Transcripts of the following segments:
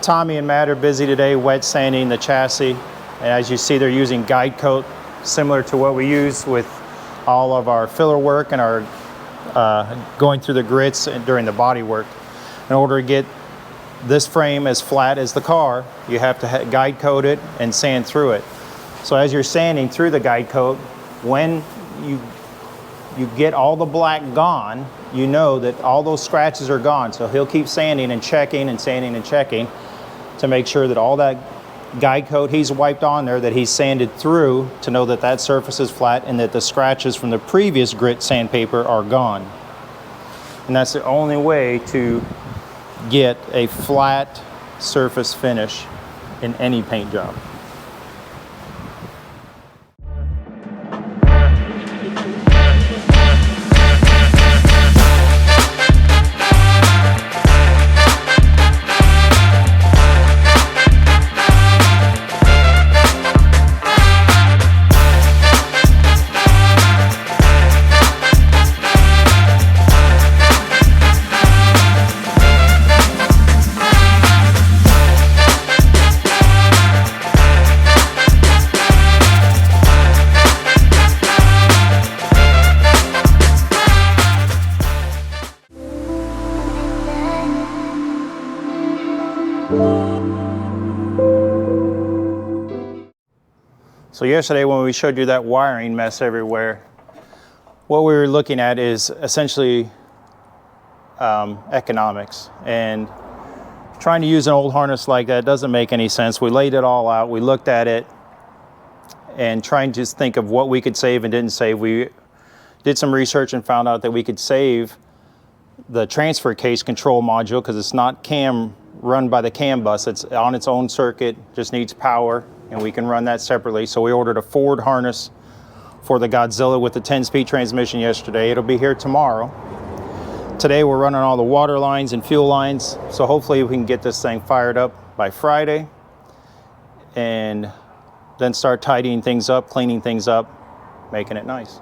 Tommy and Matt are busy today wet sanding the chassis. And as you see, they're using guide coat, similar to what we use with all of our filler work and our going through the grits and during the body work. In order to get this frame as flat as the car, you have to guide coat it and sand through it. So as you're sanding through the guide coat, when you get all the black gone, you know that all those scratches are gone. So he'll keep sanding and checking and sanding and checking to make sure that all that guide coat he's wiped on there, that he's sanded through, to know that that surface is flat and that the scratches from the previous grit sandpaper are gone. And that's the only way to get a flat surface finish in any paint job. So yesterday when we showed you that wiring mess everywhere, what we were looking at is essentially economics, and trying to use an old harness like that doesn't make any sense. We laid it all out, we looked at it, and trying to just think of what we could save and didn't save. We did some research and found out that we could save the transfer case control module, because it's not run by the CAN bus, it's on its own circuit, just needs power, and we can run that separately. So we ordered a Ford harness for the Godzilla with the 10-speed transmission yesterday. It'll be here tomorrow. Today we're running all the water lines and fuel lines, so hopefully we can get this thing fired up by Friday, and then start tidying things up, cleaning things up, making it nice.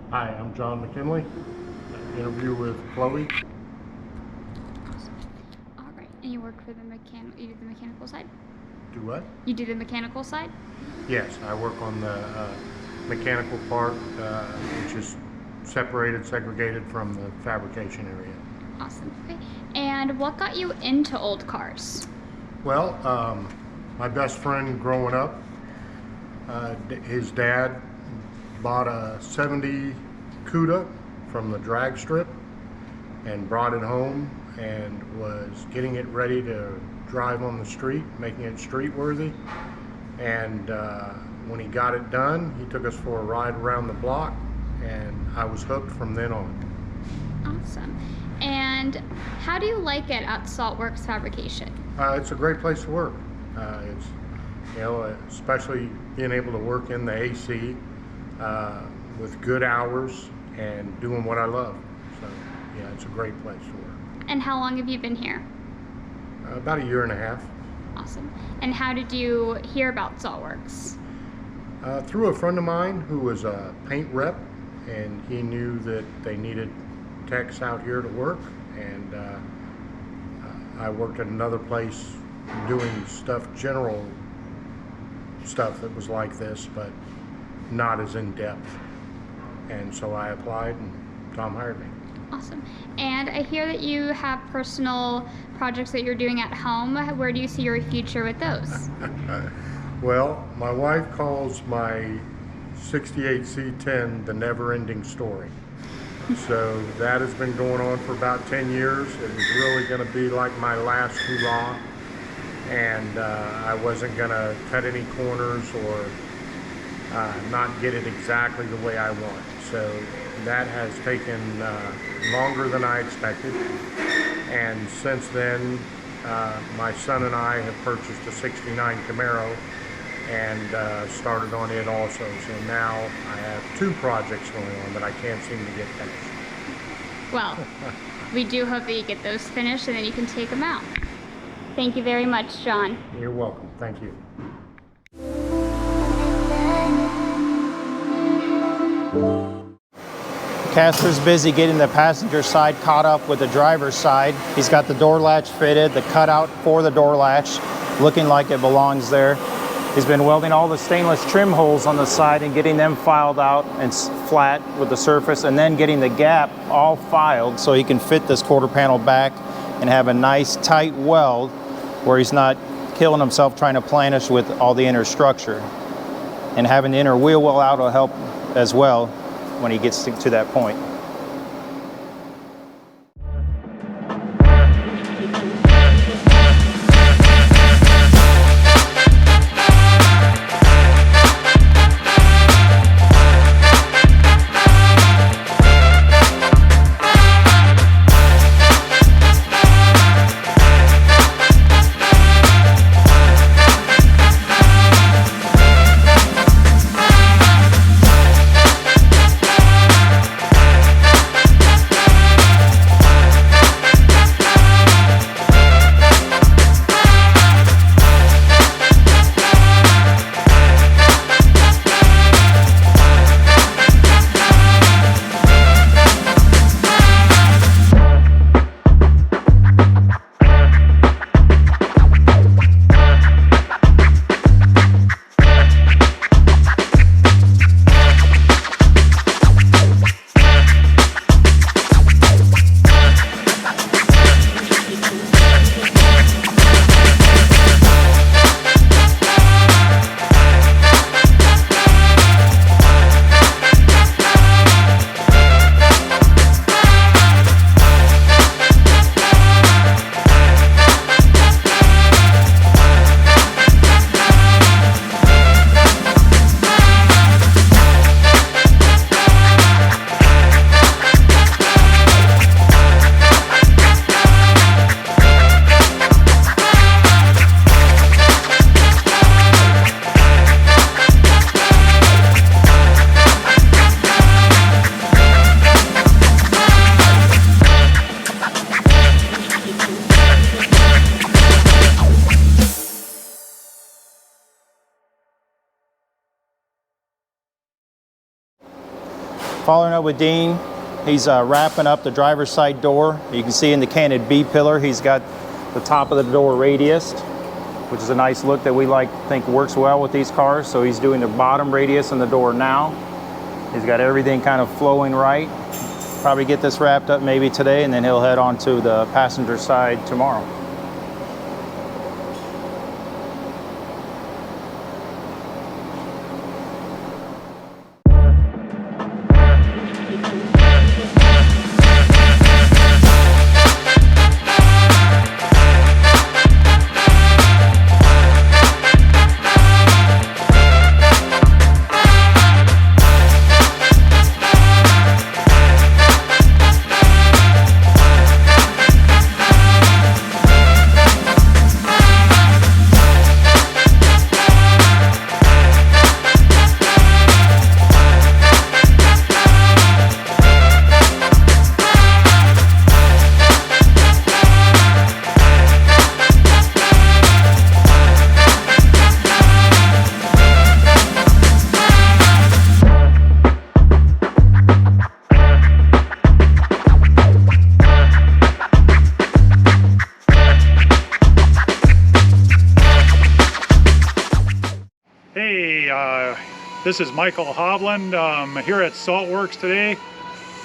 Hi, I'm John McKinley. Interview with Chloe. All right, and you work for the you do the mechanical side? Do what? You do the mechanical side? Yes, I work on the mechanical part, which is separated, segregated from the fabrication area. Awesome. Okay. And what got you into old cars? Well, my best friend growing up, his dad bought a 70 Cuda from the drag strip and brought it home and was getting it ready to drive on the street, making it street worthy. And when he got it done, he took us for a ride around the block, and I was hooked from then on. Awesome. And how do you like it at SaltWorks Fabrication? It's a great place to work. It's, you know, especially being able to work in the AC with good hours and doing what I love. So yeah, it's a great place to work. And how long have you been here? About a year and a half. Awesome. And how did you hear about SaltWorks? Through a friend of mine who was a paint rep, and he knew that they needed techs out here to work, and I worked at another place doing general stuff that was like this, but not as in depth. And so I applied, and Tom hired me. Awesome. And I hear that you have personal projects that you're doing at home. Where do you see your future with those? Well, my wife calls my 68 C10 the never-ending story. So that has been going on for about 10 years. It was really going to be like my last hurrah, and I wasn't going to cut any corners or not get it exactly the way I want. So that has taken longer than I expected, and since then my son and I have purchased a 69 Camaro and started on it also. So now I have 2 projects going on that I can't seem to get finished. Well, we do hope that you get those finished and then you can take them out. Thank you very much, John. You're welcome. Thank you. Casper's busy getting the passenger side caught up with the driver's side. He's got the door latch fitted, the cutout for the door latch, looking like it belongs there. He's been welding all the stainless trim holes on the side and getting them filed out and flat with the surface, and then getting the gap all filed so he can fit this quarter panel back and have a nice tight weld where he's not killing himself trying to planish with all the inner structure. And having the inner wheel well out will help as well when he gets to that point. Following up with Dean, he's wrapping up the driver's side door. You can see in the canted B pillar, he's got the top of the door radiused, which is a nice look that we think works well with these cars. So he's doing the bottom radius in the door now. He's got everything kind of flowing right. Probably get this wrapped up maybe today, and then he'll head on to the passenger side tomorrow. Hey, this is Michael Hovland here at SaltWorks today.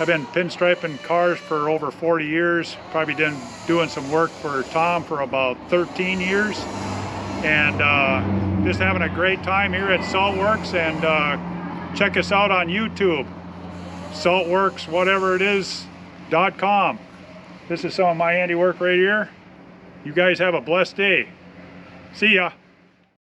I've been pinstriping cars for over 40 years. Probably been doing some work for Tom for about 13 years. And just having a great time here at SaltWorks. And check us out on YouTube. SaltWorks, whatever it is, .com. This is some of my handiwork right here. You guys have a blessed day. See ya.